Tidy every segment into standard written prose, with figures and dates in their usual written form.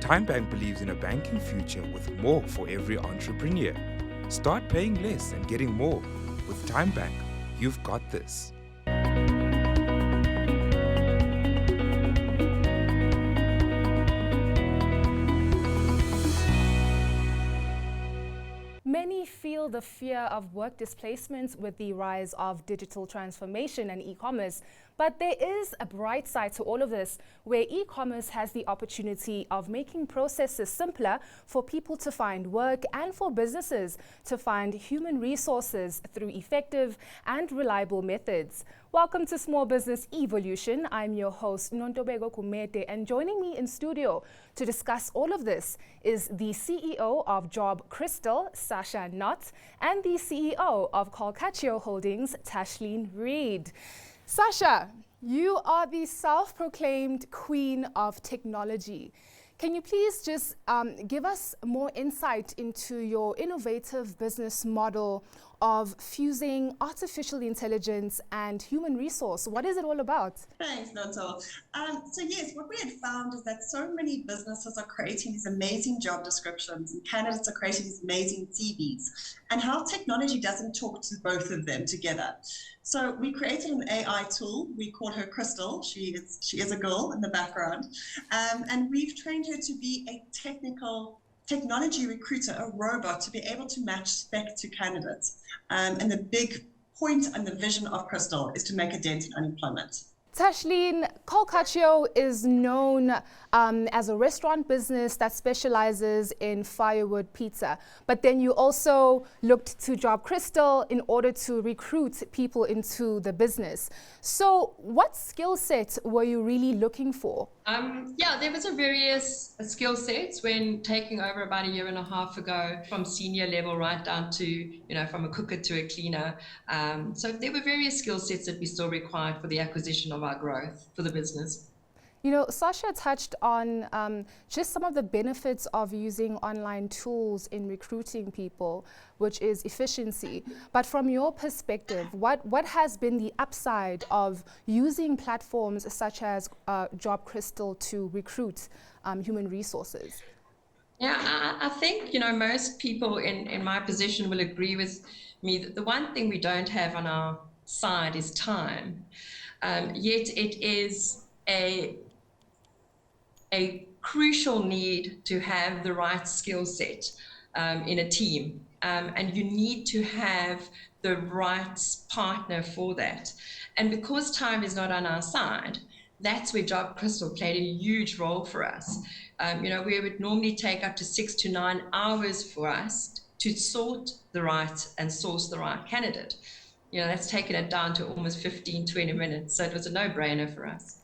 TimeBank believes in a banking future with more for every entrepreneur. Start paying less and getting more. With TimeBank, you've got this. Many feel the fear of work displacement with the rise of digital transformation and e-commerce. But there is a bright side to all of this, where e-commerce has the opportunity of making processes simpler for people to find work and for businesses to find human resources through effective and reliable methods. Welcome to Small Business Evolution. I'm your host, Nontobeko Kumete, and joining me in studio to discuss all of this is the CEO of Job Crystal, Sasha Knott, and the CEO of Colcaccio Holdings, Tashleen Reid. Sasha, you are the self-proclaimed queen of technology. Can you please just give us more insight into your innovative business model of fusing artificial intelligence and human resource? What is it all about? Thanks, Noto. So yes, what we had found is that so many businesses are creating these amazing job descriptions and candidates are creating these amazing CVs, and how technology doesn't talk to both of them together. So we created an AI tool. We call her Crystal. She is a girl in the background. And we've trained her to be a technology recruiter, a robot, to be able to match spec to candidates. And the big point and the vision of Crystal is to make a dent in unemployment. Tashleen, Colcaccio is known as a restaurant business that specializes in firewood pizza. But then you also looked to Job Crystal in order to recruit people into the business. So what skill set were you really looking for? There was a various skill sets when taking over about 1.5 years ago, from senior level right down to, from a cooker to a cleaner. So there were various skill sets that we still required for the acquisition of our growth for the business. Sasha touched on just some of the benefits of using online tools in recruiting people, which is efficiency. But from your perspective, what has been the upside of using platforms such as Job Crystal to recruit human resources? Yeah, I think, most people in my position will agree with me that the one thing we don't have on our side is time. Yet it is a crucial need to have the right skill set in a team. And you need to have the right partner for that. And because time is not on our side, that's where Job Crystal played a huge role for us. Where it would normally take up to 6 to 9 hours for us to sort the right and source the right candidate. That's taken it down to almost 15, 20 minutes. So it was a no-brainer for us.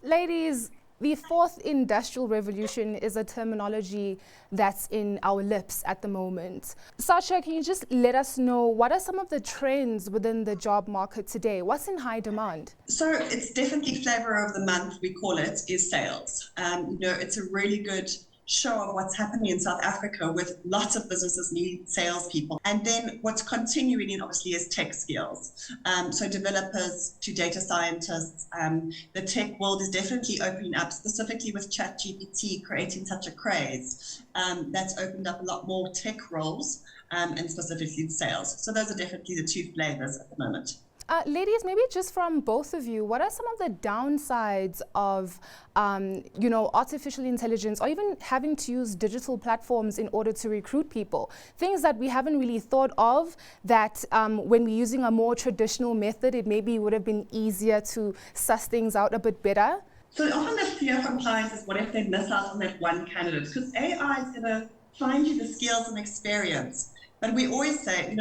Ladies, the fourth industrial revolution is a terminology that's in our lips at the moment. Sasha, can you just let us know what are some of the trends within the job market today? What's in high demand? So it's definitely flavor of the month, we call it, is sales. It's a really good show of what's happening in South Africa, with lots of businesses need salespeople. And then what's continuing in, obviously, is tech skills. So developers to data scientists. The tech world is definitely opening up, specifically with ChatGPT creating such a craze. That's opened up a lot more tech roles, and specifically in sales. So those are definitely the two flavors at the moment. Ladies, maybe just from both of you, what are some of the downsides of, artificial intelligence, or even having to use digital platforms in order to recruit people? Things that we haven't really thought of that when we're using a more traditional method, it maybe would have been easier to suss things out a bit better? So often the fear of compliance is, what if they miss out on that one candidate? Because AI is going to find you the skills and experience. But we always say,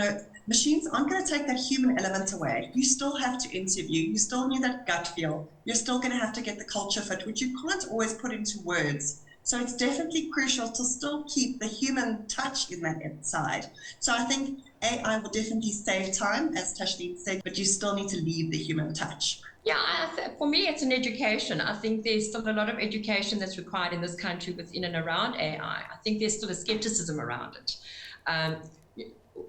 machines aren't going to take that human element away. You still have to interview. You still need that gut feel. You're still going to have to get the culture fit, which you can't always put into words. So it's definitely crucial to still keep the human touch in that side. So I think AI will definitely save time, as Tashleen said, but you still need to leave the human touch. Yeah, for me, it's an education. I think there's still a lot of education that's required in this country within and around AI. I think there's still a skepticism around it.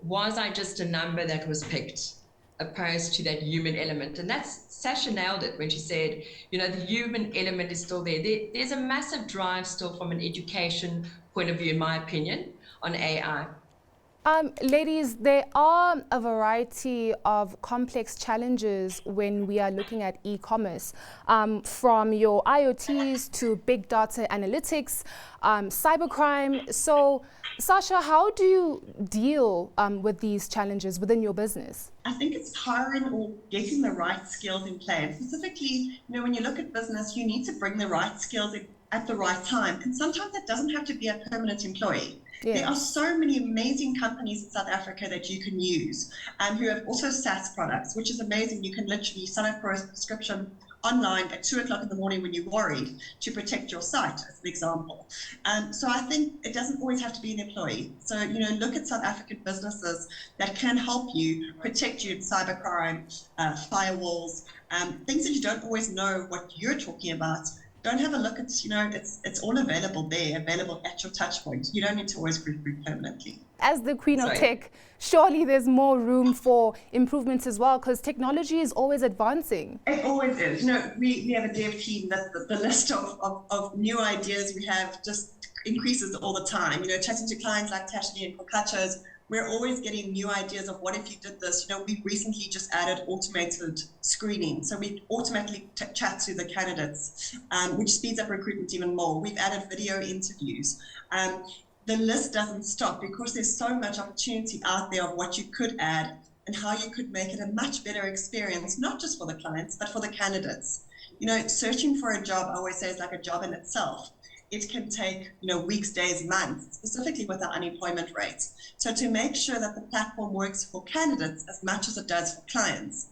Was I just a number that was picked? opposed to that human element. And that's Sasha nailed it when she said, the human element is still there. There's a massive drive still from an education point of view, in my opinion, on AI. Ladies, there are a variety of complex challenges when we are looking at e-commerce, from your IoTs to big data analytics, cybercrime. So, Sasha, how do you deal with these challenges within your business? I think it's hiring or getting the right skills in place. Specifically, when you look at business, you need to bring the right skills in at the right time. And sometimes that doesn't have to be a permanent employee. Yes. There are so many amazing companies in South Africa that you can use, who have also SaaS products, which is amazing. You can literally sign up for a subscription online at 2 o'clock in the morning when you're worried to protect your site, as an example. So I think it doesn't always have to be an employee. So, look at South African businesses that can help you protect you in cybercrime, firewalls, things that you don't always know what you're talking about. Don't have a look at, it's all available there, available at your touch point. You don't need to always recruit permanently. As the queen of tech, surely there's more room for improvements as well, because technology is always advancing. It always is. We have a dev team that the list of new ideas we have just increases all the time. Chatting to clients like Tashni and Kokachos, we're always getting new ideas of what if you did this. We recently just added automated screening. So we automatically chat to the candidates, which speeds up recruitment even more. We've added video interviews. The list doesn't stop because there's so much opportunity out there of what you could add and how you could make it a much better experience, not just for the clients, but for the candidates. Searching for a job, I always say, is like a job in itself. It can take, weeks, days, months, specifically with our unemployment rates. So to make sure that the platform works for candidates as much as it does for clients,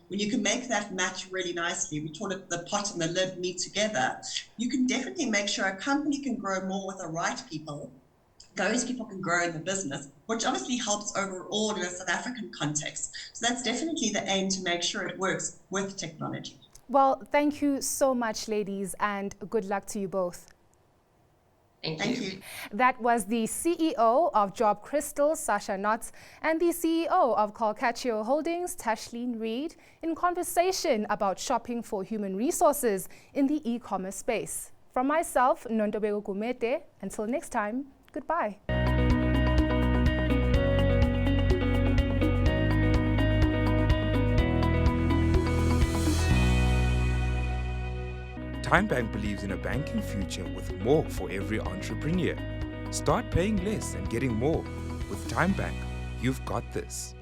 when you can make that match really nicely, we call it the pot and the lid meet together, you can definitely make sure a company can grow more with the right people. Those people can grow in the business, which obviously helps overall in a South African context. So that's definitely the aim, to make sure it works with technology. Well, thank you so much, ladies, and good luck to you both. Thank you. That was the CEO of Job Crystal, Sasha Knott, and the CEO of Calcatio Holdings, Tashleen Reed, in conversation about shopping for human resources in the e-commerce space. From myself, Nondobeko Gumete, until next time, goodbye. TymeBank believes in a banking future with more for every entrepreneur. Start paying less and getting more. With TymeBank, you've got this.